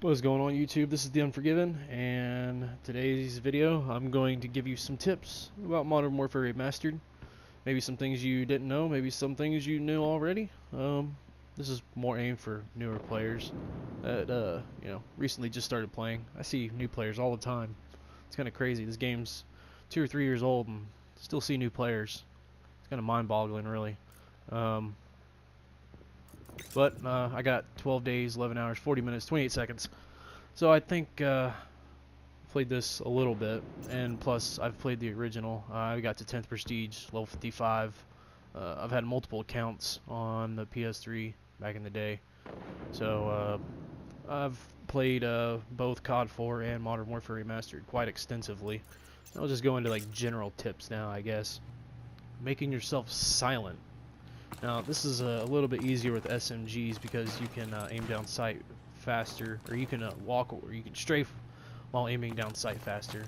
What's going on YouTube? This is The Unforgiven, and today's video I'm going to give you some tips about Modern Warfare Remastered. Maybe some things you didn't know, maybe some things you knew already. This is more aimed for newer players that recently just started playing. I see new players all the time. It's kind of crazy. This game's 2 or 3 years old and still see new players. It's kind of mind-boggling, really. But I got 12 days, 11 hours, 40 minutes, 28 seconds. So I think played this a little bit, and plus I've played the original. I got to 10th Prestige, level 55. I've had multiple accounts on the PS3 back in the day. So I've played both COD 4 and Modern Warfare Remastered quite extensively. I'll just go into like general tips now, I guess. Making yourself silent. Now this is a little bit easier with SMGs because you can aim down sight faster, or you can walk, or you can strafe while aiming down sight faster.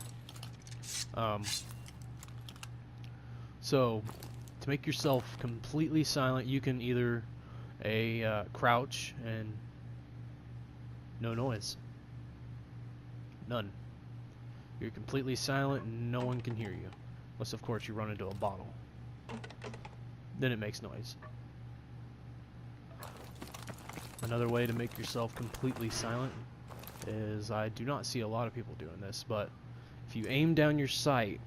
So to make yourself completely silent, you can either crouch and no noise, none. You're completely silent and no one can hear you, unless of course you run into a bottle. Then it makes noise. Another way to make yourself completely silent is, I do not see a lot of people doing this, but if you aim down your sight,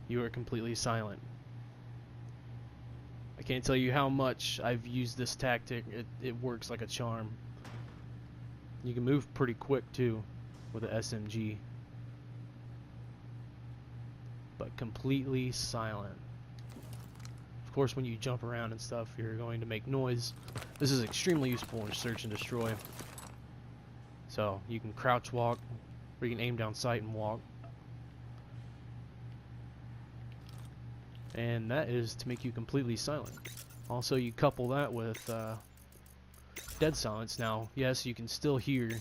you are completely silent. I can't tell you how much I've used this tactic. It works like a charm. You can move pretty quick too with an SMG, but completely silent. Of course, when you jump around and stuff, you're going to make noise. This is extremely useful in search and destroy. So you can crouch walk, or you can aim down sight and walk. And that is to make you completely silent. Also, you couple that with dead silence. Now, yes, you can still hear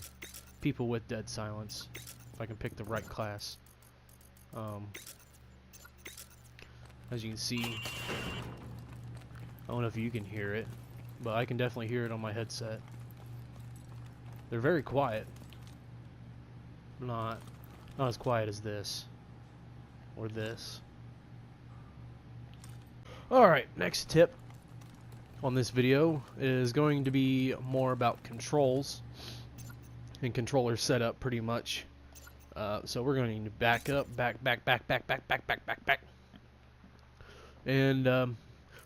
people with dead silence, if I can pick the right class. As you can see, I don't know if you can hear it, but I can definitely hear it on my headset. They're very quiet. Not as quiet as this or this. Alright, next tip on this video is going to be more about controls and controller setup, pretty much. So we're going to back up, back. And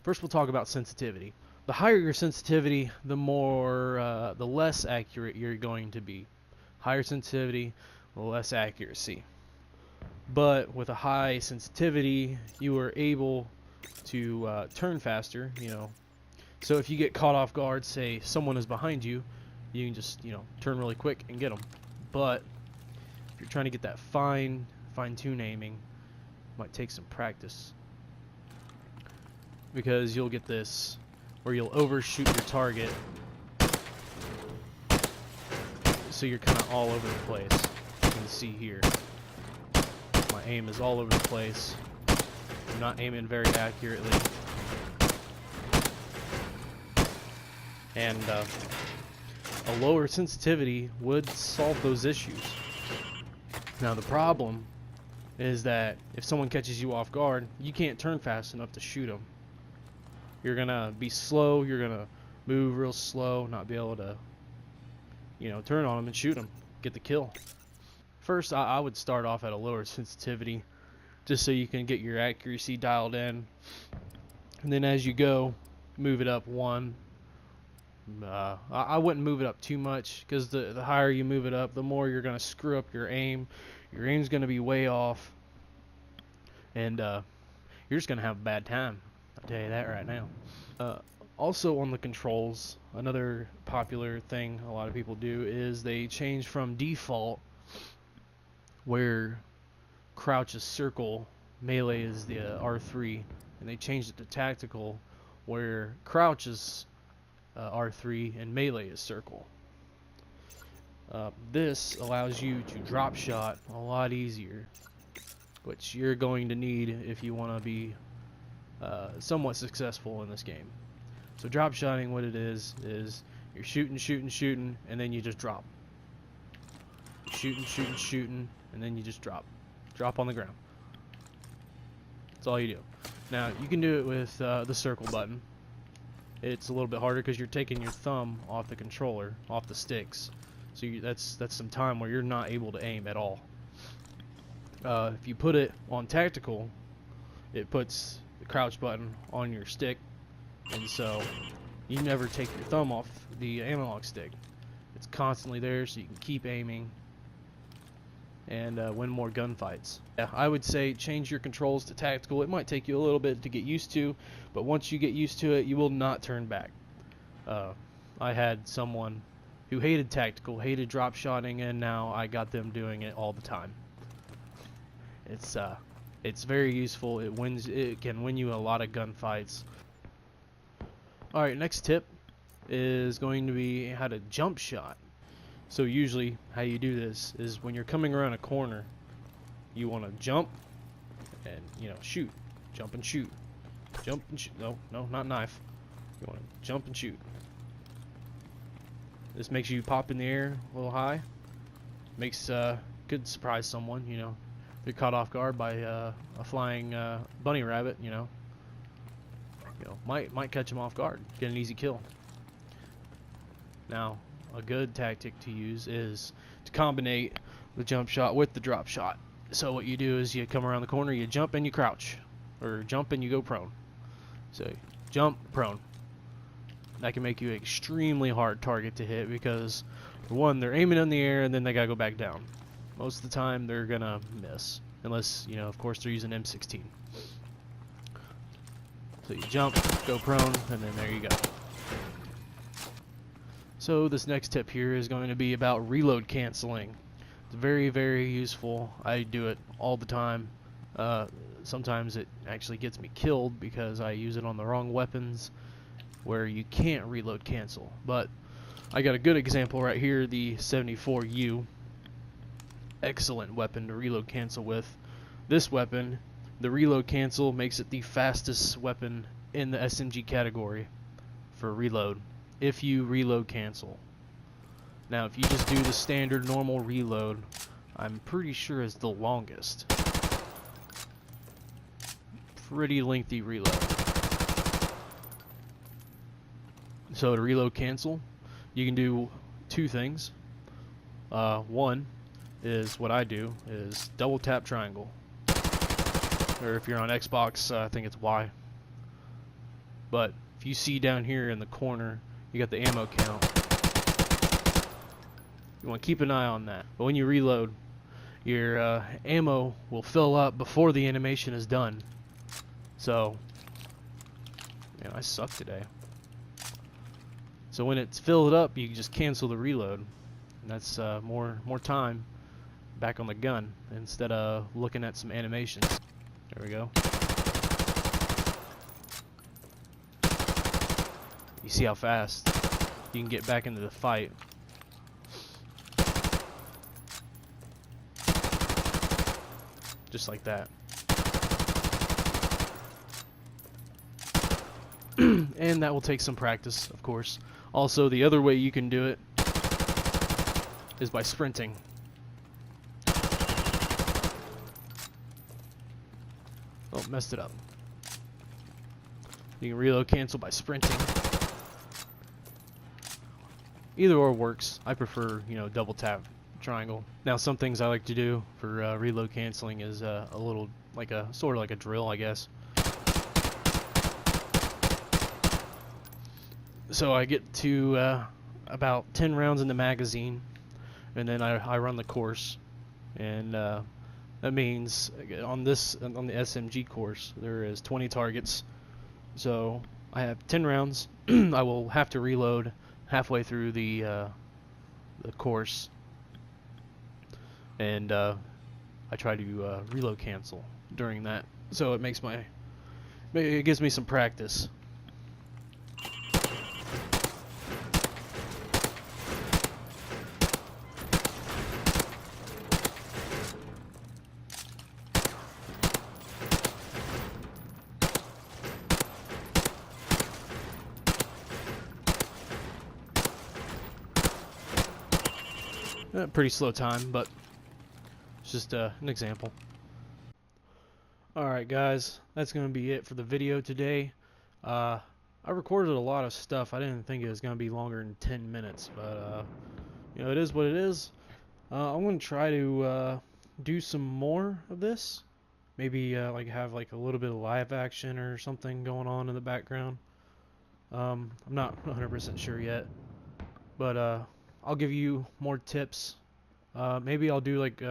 first we'll talk about sensitivity. The higher your sensitivity, the less accurate you're going to be. Higher sensitivity, less accuracy. But with a high sensitivity, you are able to turn faster, So if you get caught off guard, say someone is behind you, you can just, turn really quick and get them. But if you're trying to get that fine-tune aiming, it might take some practice. Because you'll get this where you'll overshoot your target, so you're kind of all over the place. You can see here my aim is all over the place. I'm not aiming very accurately, and a lower sensitivity would solve those issues. Now the problem is that if someone catches you off guard, you can't turn fast enough to shoot them. You're gonna be slow, you're gonna move real slow, not be able to, turn on them and shoot them, get the kill. First, I would start off at a lower sensitivity, just so you can get your accuracy dialed in. And then as you go, move it up one. I wouldn't move it up too much, because the higher you move it up, the more you're gonna screw up your aim. Your aim's gonna be way off, and you're just gonna have a bad time. I'll tell you that right now. Also on the controls, another popular thing a lot of people do is they change from default, where crouch is circle, melee is the R3, and they changed it to tactical, where crouch is R3 and melee is circle. This allows you to drop shot a lot easier, which you're going to need if you want to be somewhat successful in this game. So drop shotting, what it is you're shooting, and then you just drop. shooting, and then you just drop on the ground. That's all you do. Now you can do it with the circle button. It's a little bit harder because you're taking your thumb off the controller, off the sticks. So that's some time where you're not able to aim at all. If you put it on tactical, it puts the crouch button on your stick, and so you never take your thumb off the analog stick. It's constantly there, so you can keep aiming and win more gunfights. Yeah, I would say change your controls to tactical. It might take you a little bit to get used to, but once you get used to it, you will not turn back. I had someone who hated tactical, hated drop shotting, and now I got them doing it all the time. It's very useful. It can win you a lot of gunfights. All right, next tip is going to be how to jump shot. So usually how you do this is when you're coming around a corner, you want to jump and, you know, shoot. Jump and shoot. Jump and shoot. No, not knife. You want to jump and shoot. This makes you pop in the air a little high. Could surprise someone, you know. If you're caught off guard by a flying bunny rabbit, you know, might catch him off guard. Get an easy kill. Now, a good tactic to use is to combine the jump shot with the drop shot. So what you do is you come around the corner, you jump and you crouch, or jump and you go prone. So jump, prone. That can make you an extremely hard target to hit because, for one, they're aiming in the air and then they gotta go back down. Most of the time they're gonna miss, unless, you know, of course, they're using M16. So you jump, go prone, and then there you go. So this next tip here is going to be about reload canceling. It's very, very useful. I do it all the time. Sometimes it actually gets me killed because I use it on the wrong weapons where you can't reload cancel. But I got a good example right here, the 74U. Excellent weapon to reload cancel with. This weapon, the reload cancel makes it the fastest weapon in the SMG category for reload, if you reload cancel. Now if you just do the standard normal reload, I'm pretty sure is the longest. Pretty lengthy reload. So to reload cancel, you can do two things. One is what I do is double tap triangle, or if you're on Xbox, I think it's Y. But if you see down here in the corner, you got the ammo count. You want to keep an eye on that. But when you reload, your ammo will fill up before the animation is done. So, man, I suck today. So when it's filled up, you can just cancel the reload, and that's more time back on the gun instead of looking at some animations. There we go. You see how fast you can get back into the fight. Just like that. And that will take some practice, of course. Also, the other way you can do it is by sprinting. Oh, messed it up. You can reload cancel by sprinting. Either or works. I prefer, you know, double tap triangle. Now, some things I like to do for reload canceling is a little, sort of like a drill, I guess. So I get to about 10 rounds in the magazine, and then I run the course, and that means on the SMG course there is 20 targets. So I have 10 rounds. I will have to reload halfway through the course, and I try to reload cancel during that. So it gives me some practice. Pretty slow time, but it's just an example. Alright guys, that's going to be it for the video today. I recorded a lot of stuff. I didn't think it was going to be longer than 10 minutes, but you know, it is what it is. I'm going to try to do some more of this. Maybe like have like a little bit of live action or something going on in the background. I'm not 100% sure yet, but I'll give you more tips. Maybe I'll do like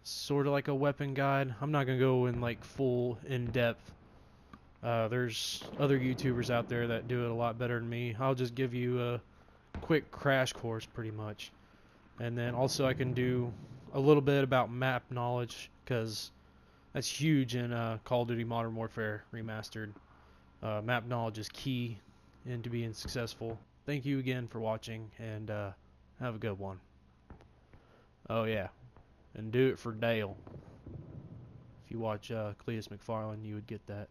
sort of like a weapon guide. I'm not gonna go in like full in-depth. There's other YouTubers out there that do it a lot better than me. I'll just give you a quick crash course pretty much. And then also I can do a little bit about map knowledge, because that's huge in Call of Duty Modern Warfare Remastered. Map knowledge is key into being successful. Thank you again for watching, and have a good one. Oh yeah, and do it for Dale. If you watch Cletus McFarlane, you would get that.